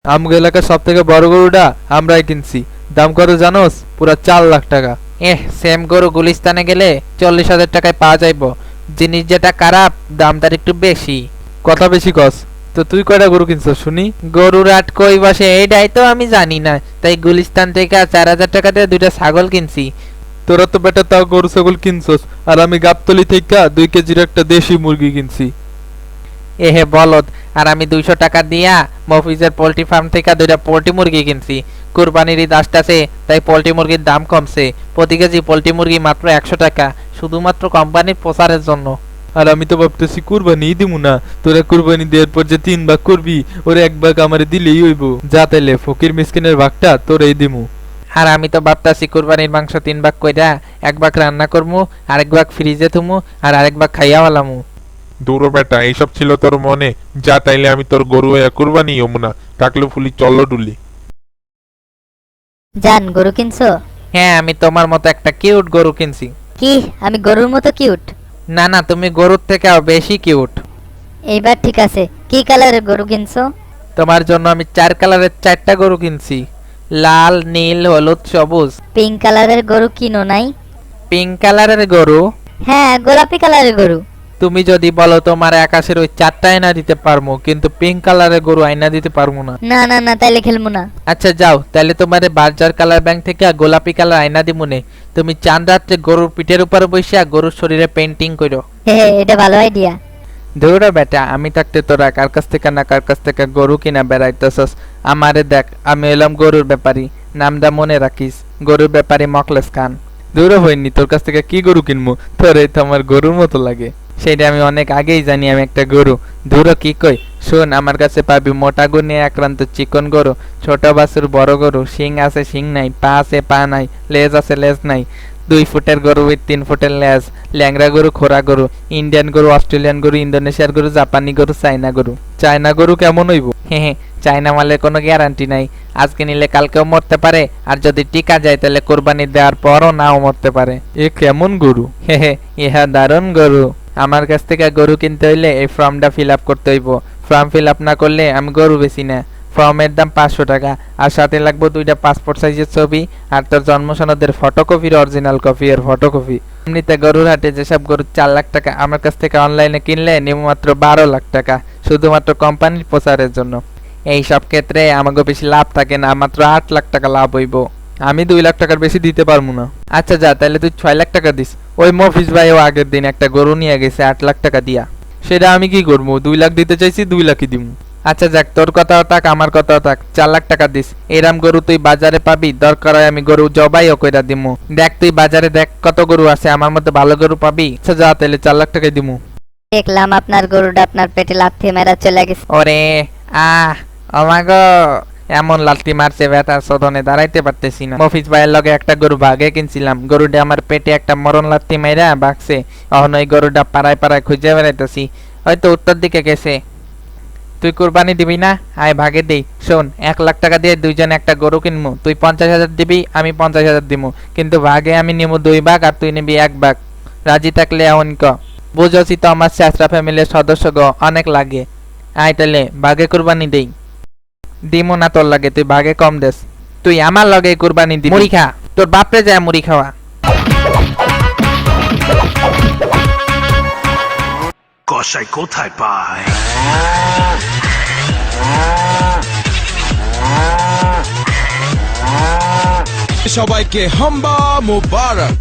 আমগো এলাকার সব থেকে বড় গরুটা আমরাই কিনছি। দাম কত জানোস? পুরা 4 লাখ টাকা। সেম গরু গুলিস্তানে গেলে 40,000 টাকায় পাওয়া যাইব। জিনিস যেটা খারাপ দাম তার একটু বেশি। কথা বেশি কস। তো তুই কয়টা গরু কিনছস শুনি? গরুর হাট কই বসে এইটাই তো আমি জানি না, তাই গুলিস্তান থেকে 4,000 টাকা দিয়ে 2টা ছাগল কিনছি। তোরা তো বেটা তাও গরু ছাগল কিনছস, আর আমি গাবতলি থেকে 2 কেজির একটা দেশি মুরগি কিনছি। এহে বলদ, আর আমি 200 টাকা দিয়া মফিজের পোল্ট্রি ফার্ম থেকে 2টা পোল্ট্রি মুরগি কিনছি। কুরবানির ঈদ আসতেছে, তাই পোল্ট্রি মুরগির দাম কমছে। প্রতি কেজি পোল্ট্রি মুরগি মাত্র 100 টাকা, শুধুমাত্র কোম্পানির প্রচারের জন্য। আর আমি তো ভাবতেছি কুরবানি দিমু না। তোরা কুরবানি দেওয়ার পর যে 3 ভাগ করবি, ওর 1 ভাগ আমারে দিলেই হইব। যা তাইলে ফকির মিসকিনের ভাগটা তোরেই দিমু। আর আমি তো ভাবতাছি কুরবানির মাংস 3 ভাগ কইরা 1 ভাগ রান্না করমু, আরেক ভাগ ফ্রিজে থুমু, আর আরেক ভাগ খাইয়া ফেলামু। দৌড়ো বেটা, এইসব ছিল তোর মনে? যা তাইলে আমি তোর গরু হইয়া কুরবানি হমু না। টাকলু ফুলি চল্লো ডুলি। জান গরু কিনছো? হ্যাঁ, আমি তোমার মতো একটা কিউট গরু কিনছি। কি আমি গরুর মতো কিউট? না না, তুমি গরুর থেকেও বেশি কিউট। এইবার ঠিক আছে, কি কালারের গরু কিনছো? তোমার জন্য আমি 4 কালারের 4টা গরু কিনছি। লাল, নীল, হলুদ, সবুজ। পিঙ্ক কালারের গরু কিনো নাই? পিঙ্ক কালারের গরু? হ্যাঁ, গোলাপি কালারের গরু। তুমি যদি বলো তোমার আকাশের ওই 4টা আয়না দিতে পারবো, কিন্তু পিঙ্ক কালারের গরু আয়না দিতে পারবো না। না না না, তাইলে খেলবো না। আচ্ছা যাও, তাহলে তোমার বাজার কালার ব্যাংক থেকে গোলাপি কালার আয়না দিমুনে। তুমি চাঁদ রাত্রে গরুর পিঠের উপর বসিয়া গরুর শরীরে পেন্টিং করো। হে এটা ভালো আইডিয়া। ধরো বেটা, আমি থাকতে তোরা কার কাছ থেকে না কার কাছ থেকে গরু কিনা বেড়াইতেছস। আমারে দেখ, আমি এলাম গরুর ব্যাপারী। নামটা মনে রাখিস, গরুর ব্যাপারী মখলেস খান। দূরে হইনি, তোর কাছ থেকে কি গরু কিনবো? তোরে তো আমার গরুর মতো লাগে। সেটা আমি অনেক আগেই জানি আমি একটা গরু। ধুরো কি কই, শোন, আমার কাছে পাবি মোটা গুণে আক্রান্ত চিকন গরু, ছোট বাছুর বড় গরু, শিং আছে শিং নাই, পা আছে পা নাই, লেজ আছে লেজ নাই, 2 ফুটের গরু উইথ 3 ফুটের লেজ, ল্যাংরা গরু, খোরা গরু, ইন্ডিয়ান গরু, অস্ট্রেলিয়ান গরু, ইন্দোনেশিয়ার গরু, জাপানি গরু, চাইনা গরু। চায়না গরু কেমন হইব? হ্যাঁ, চাইনা মালের কোনো গ্যারান্টি নাই। আজকে নিলে কালকেও মরতে পারে, আর যদি টিকা যায় তাহলে কোরবানি দেওয়ার পরও নাও মরতে পারে। এ কেমন গরু? হে, ইহা দারুণ গরু। আমার কাছ থেকে গরু কিনতে হইলে এই ফর্মটা ফিল আপ করতে হইব। ফর্ম ফিল আপ না করলে আমি গরু বেশি না। ফর্মের দাম 500 টাকা, আর সাথে লাগবে 2টা পাসপোর্ট সাইজের ছবি, আর তোর জন্ম সনদের ফটোকপির অরিজিনাল কপি আর ফটোকপি। এমনিতে গরুর হাটে যেসব গরু 4 লাখ টাকা, আমার কাছ থেকে অনলাইনে কিনলে নিব মাত্র 12 লাখ টাকা, শুধুমাত্র কোম্পানির প্রচারের জন্য। এই সব ক্ষেত্রে আমাকে বেশি লাভ থাকে না, মাত্র 8 লাখ টাকা লাভ হইব। আমি 2 লাখ টাকার বেশি দিতে পারবো না। আচ্ছা যা, তাহলে তুই 6 লাখ টাকা দিস। ওই মফিজ ভাইও আগের দিন একটা গরু নিয়ে গেছে 8 লাখ টাকা দিয়া। সেটা আমি কি করবো? 2 লাখ দিতে চাইছি, 2 লাখই দিব। আচ্ছা যাক, তোর কথাও থাক আমার কথাও থাক, 4 লাখ টাকা দিস। এরাম গরু তুই বাজারে পাবি, দরকার হয় আমি গরু জবাইও কইরা দিমু। দেখ তুই বাজারে দেখ কত গরু আছে, আমার মধ্যে ভালো গরু পাবি। আচ্ছা যা, তাহলে 4 লাখ টাকাই দিমু। দেখলাম আপনার গরুটা আপনার পেটে লাথি মেরা চলে গেছে। ওরে আমাগো এমন লাঠি মারছে, ব্যথার শোধনে দাঁড়াইতে পারতেছি না। মফিজ ভাইয়ের লগে একটা গরু ভাগে কিনছিলাম, গরুটা আমার পেটে একটা মরণ লাঠি মাইরা বাগছে। এখন ওই গরুটা পাড়ায় পাড়ায় খুঁজে বেড়াইতেছি, হয়তো উত্তর দিকে গেছে। তুই কুরবানি দিবি না? আয় ভাগে দেই। শোন, 1 লাখ টাকা দিয়ে দুইজনে একটা গরু কিনবো। তুই 50,000 দিবি, আমি 50,000 দিব, কিন্তু ভাগে আমি নিব 2 ভাগ আর তুই নিবি 1 ভাগ। রাজি থাকলে এমন ক। বুঝছি তো আমার চেষ্টা ফ্যামিলির সদস্য গো, অনেক লাগে। আয় তাহলে ভাগে কুরবানি দেই। দিমো না তোর লাগে, তুই ভাগে কম দেস। তুই আমার লগে কুরবানি দিবি। মুড়ি খা, তোর বাপরে যায় মুড়ি খাওয়া। কসাই কোথায় পায়? সবাইকে হাম্বা মোবারক।